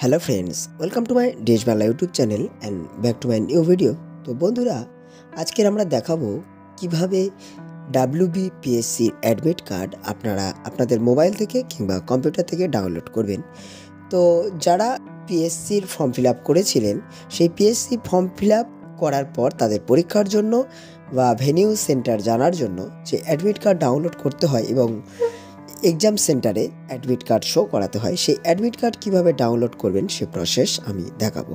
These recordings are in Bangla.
Hello friends, welcome to my Desh Bangla YouTube channel and back to my new video. তো বন্ধুরা, আজকে আমরা দেখাবো কিভাবে WBPSC অ্যাডমিট কার্ড আপনারা আপনাদের মোবাইল থেকে কিংবা কম্পিউটার থেকে ডাউনলোড করবেন। তো যারা পিএসসির ফর্ম ফিল আপ করেছিলেন, সেই পিএসসি ফর্ম ফিল আপ করার পর তাদের পরীক্ষার জন্য বা ভেনিউ সেন্টার জানার জন্য যে অ্যাডমিট কার্ড ডাউনলোড করতে হয় এবং এক্সাম সেন্টারে অ্যাডমিট কার্ড শো করাতে হয়, সেই অ্যাডমিট কার্ড কীভাবে ডাউনলোড করবেন সে প্রসেস আমি দেখাবো।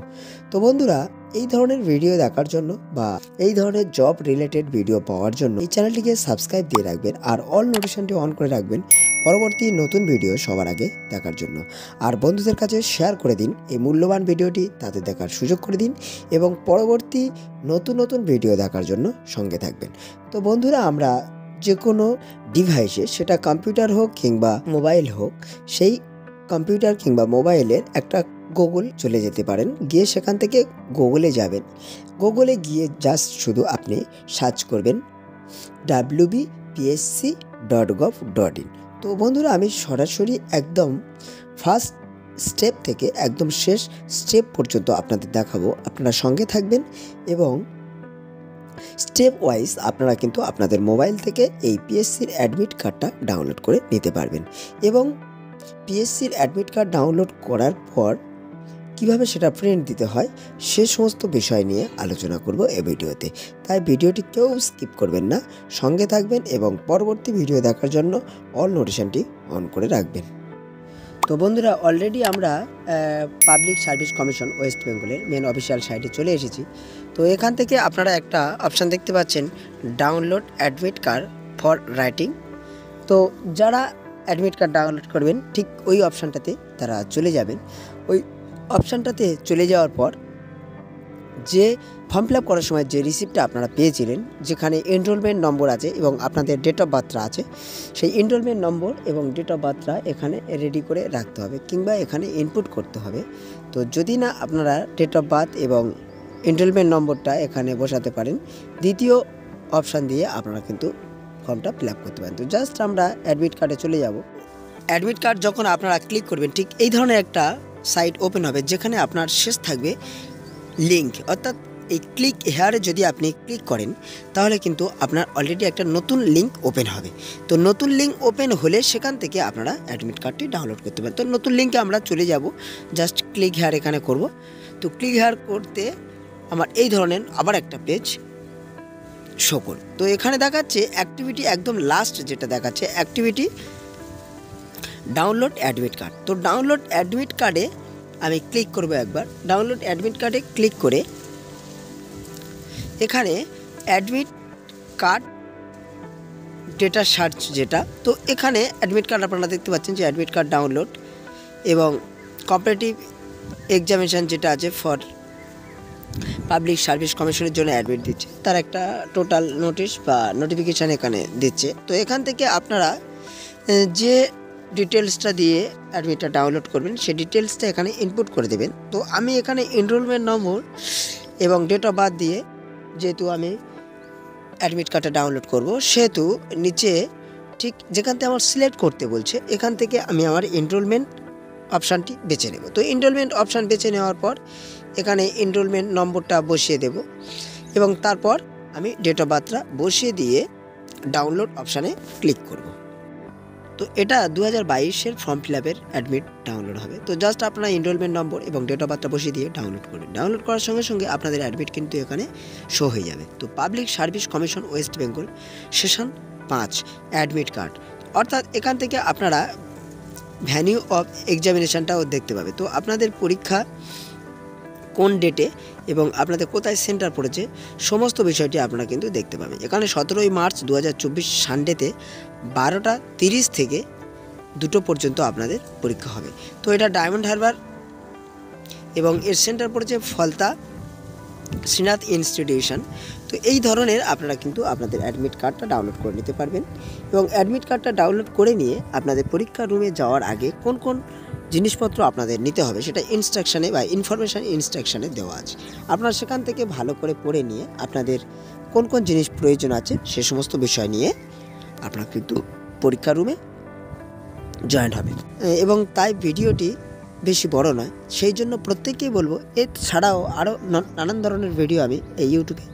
তো বন্ধুরা, এই ধরনের ভিডিও দেখার জন্য বা এই ধরনের জব রিলেটেড ভিডিও পাওয়ার জন্য এই চ্যানেলটিকে সাবস্ক্রাইব দিয়ে রাখবেন আর অল নোটিফিকেশনটি অন করে রাখবেন পরবর্তী নতুন ভিডিও সবার আগে দেখার জন্য। আর বন্ধুদের কাছে শেয়ার করে দিন এই মূল্যবান ভিডিওটি, তাদের দেখার সুযোগ করে দিন এবং পরবর্তী নতুন ভিডিও দেখার জন্য সঙ্গে থাকবেন। তো বন্ধুরা, আমরা যে কোনো ডিভাইসে, সেটা কম্পিউটার হোক কিংবা মোবাইল হোক, সেই কম্পিউটার কিংবা মোবাইলের একটা গুগল চলে যেতে পারেন, গিয়ে সেখান থেকে গুগলে যাবেন। গুগলে গিয়ে জাস্ট শুধু আপনি সার্চ করবেন wbpsc.gov.in। তো বন্ধুরা, আমি সরাসরি একদম ফার্স্ট স্টেপ থেকে একদম শেষ স্টেপ পর্যন্ত আপনাদের দেখাবো, আপনারা সঙ্গে থাকবেন এবং স্টেপ ওয়াইজ আপনারা কিন্তু আপনাদের মোবাইল থেকে এই পিএসসির অ্যাডমিট কার্ডটা ডাউনলোড করে নিতে পারবেন। এবং পিএসসির অ্যাডমিট কার্ড ডাউনলোড করার পর কিভাবে সেটা প্রিন্ট দিতে হয় সে সমস্ত বিষয় নিয়ে আলোচনা করব এই ভিডিওতে। তাই ভিডিওটি কেউ স্কিপ করবেন না, সঙ্গে থাকবেন এবং পরবর্তী ভিডিও দেখার জন্য অল নোটিফিকেশনটি অন করে রাখবেন। তো বন্ধুরা, অলরেডি আমরা পাবলিক সার্ভিস কমিশন ওয়েস্ট বেঙ্গলের মেন অফিসিয়াল সাইটে চলে এসেছি। তো এখান থেকে আপনারা একটা অপশান দেখতে পাচ্ছেন, download admit card for writing. তো যারা অ্যাডমিট কার্ড ডাউনলোড করবেন, ঠিক ওই অপশানটাতে তারা চলে যাবেন। ওই অপশানটাতে চলে যাওয়ার পর যে ফর্ম ফিল আপ করার সময় যে রিসিপ্টটা আপনারা পেয়েছিলেন, যেখানে এনরোলমেন্ট নম্বর আছে এবং আপনাদের ডেট অফ বার্থটা আছে, সেই এনরোলমেন্ট নম্বর এবং ডেট অফ বার্থটা এখানে রেডি করে রাখতে হবে কিংবা এখানে ইনপুট করতে হবে। তো যদি না আপনারা ডেট অফ বার্থ এবং এনরোলমেন্ট নম্বরটা এখানে বসাতে পারেন, দ্বিতীয় অপশান দিয়ে আপনারা কিন্তু ফর্মটা ফিল আপ করতে পারেন। তো জাস্ট আমরা অ্যাডমিট কার্ডে চলে যাব। অ্যাডমিট কার্ড যখন আপনারা ক্লিক করবেন, ঠিক এই ধরনের একটা সাইট ওপেন হবে, যেখানে আপনার শেষ থাকবে লিঙ্ক, অর্থাৎ এই ক্লিক হেয়ারে যদি আপনি ক্লিক করেন তাহলে কিন্তু আপনার অলরেডি একটা নতুন লিঙ্ক ওপেন হবে। তো নতুন লিঙ্ক ওপেন হলে সেখান থেকে আপনারা অ্যাডমিট কার্ডটি ডাউনলোড করতে পারেন। তো নতুন লিঙ্কে আমরা চলে যাব, জাস্ট ক্লিক হেয়ার এখানে করব। তো ক্লিক হেয়ার করতে আমার এই ধরনের আবার একটা পেজ শো করবে। তো এখানে দেখাচ্ছে অ্যাক্টিভিটি, একদম লাস্ট যেটা দেখাচ্ছে অ্যাক্টিভিটি ডাউনলোড অ্যাডমিট কার্ড। তো ডাউনলোড অ্যাডমিট কার্ডে আমি ক্লিক করব একবার। ডাউনলোড অ্যাডমিট কার্ডে ক্লিক করে এখানে অ্যাডমিট কার্ড ডেটা সার্চ যেটা, তো এখানে অ্যাডমিট কার্ড আপনারা দেখতে পাচ্ছেন যে অ্যাডমিট কার্ড ডাউনলোড এবং কম্পিটিটিভ এক্সামিনেশান যেটা আছে ফর পাবলিক সার্ভিস কমিশনের জন্য অ্যাডমিট দিচ্ছে, তার একটা টোটাল নোটিশ বা নোটিফিকেশান এখানে দিচ্ছে। তো এখান থেকে আপনারা যে ডিটেলসটা দিয়ে অ্যাডমিটটা ডাউনলোড করবেন সেই ডিটেলসটা এখানে ইনপুট করে দেবেন। তো আমি এখানে এনরোলমেন্ট নম্বর এবং ডেট অফ বার্থ দিয়ে, যেহেতু আমি অ্যাডমিট কার্ডটা ডাউনলোড করব, সেহেতু নিচে ঠিক যেখান থেকে আমার সিলেক্ট করতে বলছে, এখান থেকে আমি আমার এনরোলমেন্ট অপশানটি বেছে নেব। তো এনরোলমেন্ট অপশান বেছে নেওয়ার পর এখানে এনরোলমেন্ট নম্বরটা বসিয়ে দেব এবং তারপর আমি ডেট অফ বার্থটা বসিয়ে দিয়ে ডাউনলোড অপশানে ক্লিক করব। তো এটা 2022-এর ফর্ম ফিল আপের অ্যাডমিট ডাউনলোড হবে। তো জাস্ট আপনারা এনরোলমেন্ট নম্বর এবং ডেট অফ বার্থটা বসিয়ে দিয়ে ডাউনলোড করবেন। ডাউনলোড করার সঙ্গে সঙ্গে আপনাদের অ্যাডমিট কিন্তু এখানে শো হয়ে যাবে। তো public service commission West Bengal session 5 admit card, অর্থাৎ এখান থেকে আপনারা ভ্যানিউ অফ এক্সামিনেশানটাও দেখতে পাবে। তো আপনাদের পরীক্ষা কোন ডেটে এবং আপনাদের কোথায় সেন্টার পড়েছে সমস্ত বিষয়টি আপনারা কিন্তু দেখতে পাবেন। এখানে 17ই মার্চ 2024 সানডেতে 12:30 থেকে 2টো পর্যন্ত আপনাদের পরীক্ষা হবে। তো এটা ডায়মন্ড হারবার এবং এর সেন্টার পড়েছে ফলতা শ্রীনাথ ইনস্টিটিউশন। তো এই ধরনের আপনারা কিন্তু আপনাদের অ্যাডমিট কার্ডটা ডাউনলোড করে নিতে পারবেন এবং অ্যাডমিট কার্ডটা ডাউনলোড করে নিয়ে আপনাদের পরীক্ষা রুমে যাওয়ার আগে কোন কোন জিনিসপত্র আপনাদের নিতে হবে সেটা ইনস্ট্রাকশানে বা ইনফরমেশান ইনস্ট্রাকশানে দেওয়া আছে। আপনারা সেখান থেকে ভালো করে পড়ে নিয়ে আপনাদের কোন কোন জিনিস প্রয়োজন আছে সে সমস্ত বিষয় নিয়ে আপনারা কিন্তু পরীক্ষা রুমে জয়েন হবেন। এবং তাই ভিডিওটি বেশি বড় নয়, সেই জন্য প্রত্যেককেই বলবো এছাড়াও আরও নানান ধরনের ভিডিও আমি এই ইউটিউবে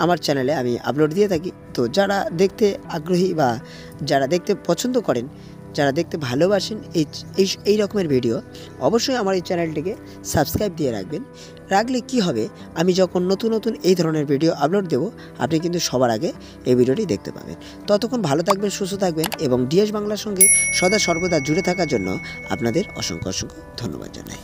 আমার চ্যানেলে আমি আপলোড দিয়ে থাকি। তো যারা দেখতে আগ্রহী বা যারা দেখতে পছন্দ করেন, যারা দেখতে ভালোবাসেন এই রকমের ভিডিও, অবশ্যই আমার এই চ্যানেলটিকে সাবস্ক্রাইব দিয়ে রাখলে কি হবে, আমি যখন নতুন নতুন এই ধরনের ভিডিও আপলোড দেব, আপনি কিন্তু সবার আগে এই ভিডিওটি দেখতে পাবেন। ততক্ষণ ভালো থাকবেন, সুস্থ থাকবেন এবং ডিএস বাংলার সঙ্গে সদা সর্বদা জুড়ে থাকার জন্য আপনাদের অসংখ্য ধন্যবাদ জানাই।